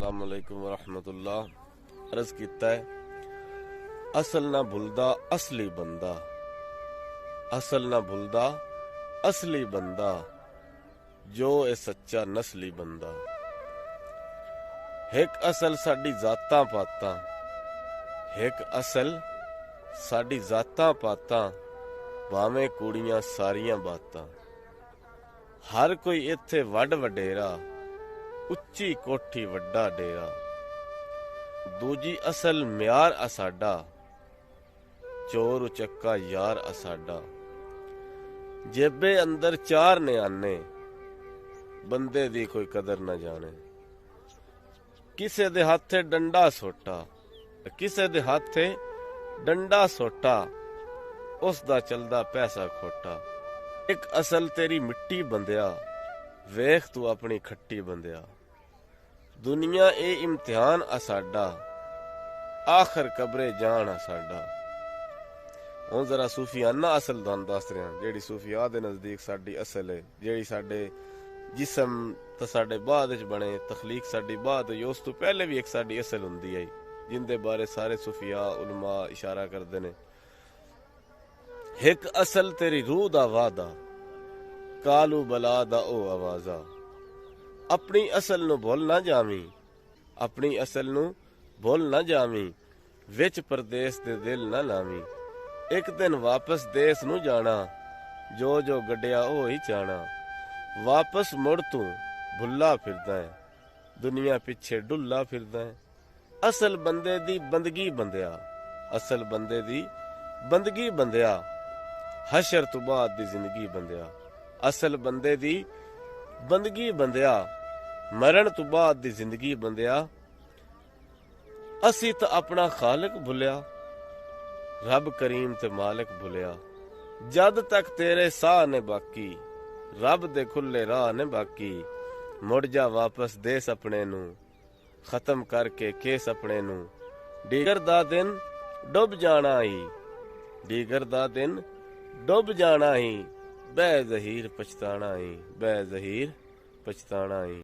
अस्सलाम वालेकुम वरहमतुल्लाह। अर्ज कीता है असल ना भुलदा असली बंदा, असल ना भुलदा असली बंदा, जो ए सच्चा नस्ली बंदा। एक असल साडी जातां पातां, एक असल साडी जातां पातां, भावें कुड़ियां सारियां बातां। हर कोई इत्थे वड वडेरा, उच्ची कोठी वड्डा डेरा। दूजी असल म्यार असाडा, चोर उचक्का यार असाडा। जेबे अंदर चार ने आने, बंदे दी कोई कदर न जाने। किसे दे हाथे डंडा सोटा, किसे दे हाथे डंडा सोटा, उसदा चलदा पैसा खोटा। एक असल तेरी मिट्टी बंदिया, वेख तू अपनी खट्टी बंदिया। दुनिया ए इम्तिहान असाडा, आखिर कब्रे जान असाडा। हुण जरा सूफियाना असल तुहानूं दस रहा, जेहड़ी सूफिया दे नजदीक साडी असल है, जेहड़ी साडे जिसम तो साडे बाद विच बने, तखलीक साडी बाद होई, उस तो पहले भी एक साडी असल हुंदी है, जिंदे बारे सारे सूफिया उलमा इशारा करदे ने। एक असल तेरी रूह दा वादा, कालू बला दा ओ आवाजा। अपनी असल नू भुल ना जावी, अपनी असल नू भुल ना जावी, विच परदेस दे दिल ना लावी। एक दिन वापस देस नू जाना, जो जो गड्डिया ओ ही चाहना। वापस मुड़ तू भुल्ला फिरदा है, दुनिया पिछे डुल्ला फिरदा है। असल बंदे दी बंदगी बंदिया, असल बंदे दी बंदगी बंदिया, हशर तो बाद दी जिंदगी बंदिया। असल बंदे दी बंदगी बंदिया, मरण तो बाद दी जिंदगी बंदिया। असी तो अपना खालिक भुलिया, रब करीम ते मालिक भुलिया। जद तक तेरे साह ने बाकी, रब दे खुले राह ने बाकी। मुड़ जा वापस देस अपने नू, खत्म करके केस अपने नू। डीगर दा दिन डुब जाना ही, डीगर दा दिन डुब जाना ही। बे ज़हीर पछताना ही, बे ज़हीर पछताना ही।